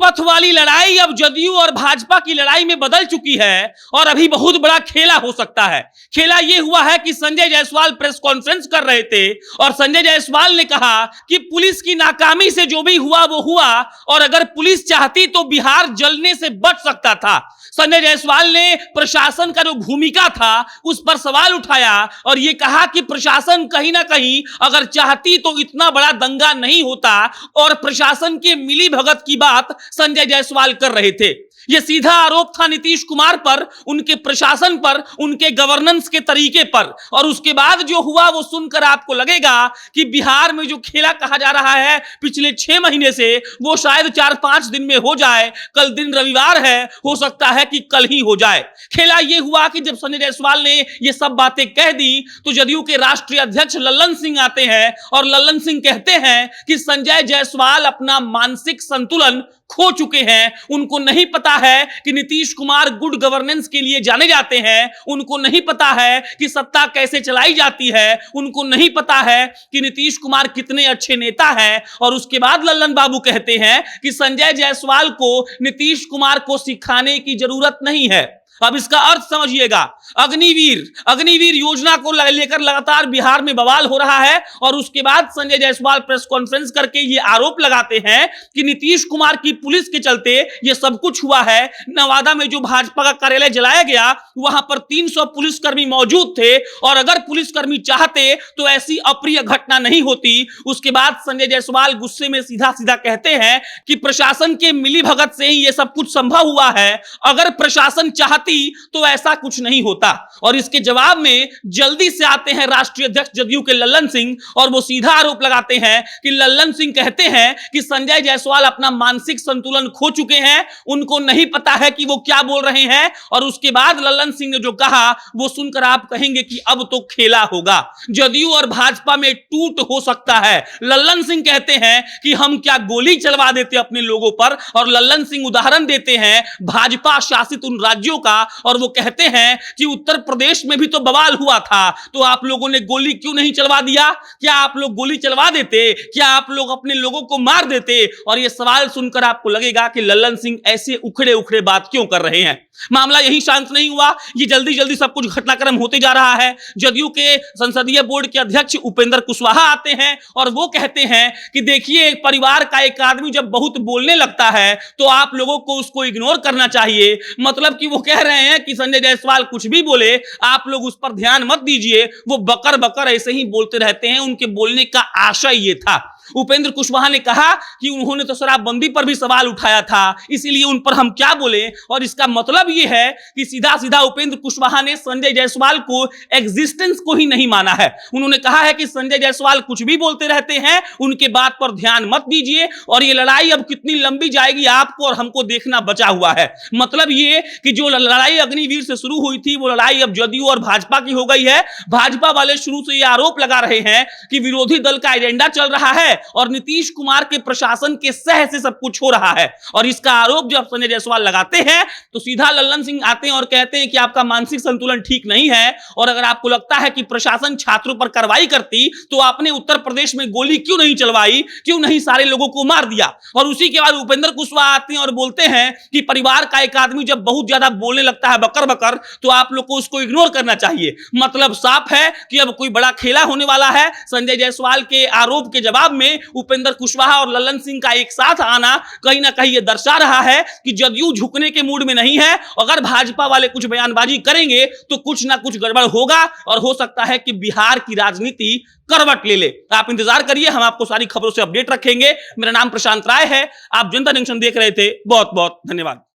पथ वाली लड़ाई अब जदयू और भाजपा की लड़ाई में बदल चुकी है और अभी बहुत बड़ा खेला हो सकता है। खेला यह हुआ है कि संजय जायसवाल प्रेस कॉन्फ्रेंस कर रहे थे और संजय जायसवाल ने कहा कि पुलिस की नाकामी से जो भी हुआ वो हुआ और अगर पुलिस चाहती तो बिहार जलने से बच सकता था। संजय जायसवाल ने प्रशासन का जो भूमिका था उस पर सवाल उठाया और यह कहा कि प्रशासन कहीं ना कहीं अगर चाहती तो इतना बड़ा दंगा नहीं होता और प्रशासन के मिली भगत की बात संजय जायसवाल कर रहे थे। यह सीधा आरोप था नीतीश कुमार पर, उनके प्रशासन पर, उनके गवर्नेंस के तरीके पर। और उसके बाद जो हुआ वो सुनकर आपको लगेगा कि बिहार में जो खेला कहा जा रहा है पिछले 6 महीने से वो शायद 4-5 दिन में हो जाए। कल दिन रविवार है, हो सकता है कि कल ही हो जाए। खेला यह हुआ कि जब संजय जायसवाल ने ये सब बातें कह दी तो जदयू के राष्ट्रीय अध्यक्ष लल्लन सिंह आते हैं और लल्लन सिंह कहते हैं कि संजय जायसवाल अपना मानसिक संतुलन खो चुके हैं। उनको नहीं पता है कि नीतीश कुमार गुड गवर्नेंस के लिए जाने जाते हैं, उनको नहीं पता है कि सत्ता कैसे चलाई जाती है, उनको नहीं पता है कि नीतीश कुमार कितने अच्छे नेता हैं। और उसके बाद लल्लन बाबू कहते हैं कि संजय जायसवाल को नीतीश कुमार को सिखाने की जरूरत नहीं है। अब इसका अर्थ समझिएगा, अग्निवीर योजना को लेकर लगातार बिहार में बवाल हो रहा है और उसके बाद संजय जायसवाल प्रेस कॉन्फ्रेंस करके ये आरोप लगाते हैं कि नीतीश कुमार की पुलिस के चलते ये सब कुछ हुआ है। नवादा में जो भाजपा का कार्यालय जलाया गया वहां पर 300 पुलिसकर्मी मौजूद थे और अगर पुलिसकर्मी चाहते तो ऐसी अप्रिय घटना नहीं होती। उसके बाद संजय जायसवाल गुस्से में सीधा सीधा कहते हैं कि प्रशासन के मिलीभगत से ही ये सब कुछ संभव हुआ है, अगर प्रशासन चाहती तो ऐसा कुछ नहीं होता। और इसके जवाब में जल्दी से आते हैं राष्ट्रीय अध्यक्ष जदयू के लल्लन सिंह और वो सीधा आरोप लगाते हैं कि लल्लन सिंह कहते हैं कि संजय जायसवाल अपना मानसिक संतुलन खो चुके हैं, उनको नहीं पता है कि वो क्या बोल रहे हैं। और उसके बाद लल्लन सिंह ने जो कहा वो सुनकर आप कहेंगे कि अब तो खेला होगा, जदयू और भाजपा में टूट हो सकता है। लल्लन सिंह कहते हैं कि हम क्या गोली चलवा देते अपने लोगों पर। और लल्लन सिंह उदाहरण देते हैं भाजपा शासित उन राज्यों का और वो कहते हैं कि उत्तर प्रदेश में भी तो बवाल हुआ था, तो आप लोगों ने गोली क्यों नहीं चलवा दिया? क्या आप लोग गोली चलवा देते? क्या आप लोग अपने लोगों को मार देते? और ये सवाल सुनकर आपको लगेगा कि लल्लन सिंह ऐसे उखड़े उखड़े बात क्यों कर रहे हैं। मामला यही शांत नहीं हुआ, ये जल्दी जल्दी सब कुछ घटनाक्रम होते जा रहा है। जदयू के संसदीय बोर्ड के अध्यक्ष उपेंद्र कुशवाहा आते हैं और वो कहते हैं कि देखिए, एक परिवार का एक आदमी जब बहुत बोलने लगता है तो आप लोगों को उसको इग्नोर करना चाहिए। मतलब कि वो कह रहे हैं कि संजय जायसवाल कुछ भी बोले आप लोग उस पर ध्यान मत दीजिए, वो बकर बकर ऐसे ही बोलते रहते हैं, उनके बोलने का आशय ये था। उपेंद्र कुशवाहा ने कहा कि उन्होंने तो शराबबंदी पर भी सवाल उठाया था, इसीलिए उन पर हम क्या बोले। और इसका मतलब यह है कि सीधा सीधा उपेंद्र कुशवाहा ने संजय जायसवाल को एग्जिस्टेंस को ही नहीं माना है। उन्होंने कहा है कि संजय जायसवाल कुछ भी बोलते रहते हैं, उनके बात पर ध्यान मत दीजिए और ये लड़ाई अब कितनी लंबी जाएगी आपको और हमको देखना बचा हुआ है। मतलब ये कि जो लड़ाई अग्निवीर से शुरू हुई थी वो लड़ाई अब जदयू और भाजपा की हो गई है। भाजपा वाले शुरू से ये आरोप लगा रहे हैं कि विरोधी दल का एजेंडा चल रहा है और नीतीश कुमार के प्रशासन के सह से सब कुछ हो रहा है। और इसका आरोप जब संजय जायसवाल लगाते हैं तो सीधा लल्लन सिंह आते हैं और कहते हैं कि आपका मानसिक संतुलन ठीक नहीं है और अगर आपको लगता है कि प्रशासन छात्रों पर कार्रवाई करती तो आपने उत्तर प्रदेश में गोली क्यों नहीं चलवाई, क्यों नहीं सारे लोगों को मार दिया। और उसी के बाद उपेंद्र कुशवाहा आते हैं और बोलते हैं कि परिवार का एक आदमी जब बहुत ज्यादा बोलने लगता है बकर बकर तो आप लोग को उसको इग्नोर करना चाहिए। मतलब साफ है कि अब कोई बड़ा खेला होने वाला है। संजय जायसवाल के आरोप के जवाब में उपेंद्र कुशवाहा और लल्लन सिंह का एक साथ आना कहीं ना कहीं यह दर्शा रहा है कि जदयू झुकने के मूड में नहीं है। अगर भाजपा वाले कुछ बयानबाजी करेंगे तो कुछ ना कुछ गड़बड़ होगा और हो सकता है कि बिहार की राजनीति करवट ले ले। आप इंतजार करिए, हम आपको सारी खबरों से अपडेट रखेंगे। मेरा नाम प्रशांत राय है, आप जनता जंक्शन देख रहे थे। बहुत बहुत धन्यवाद।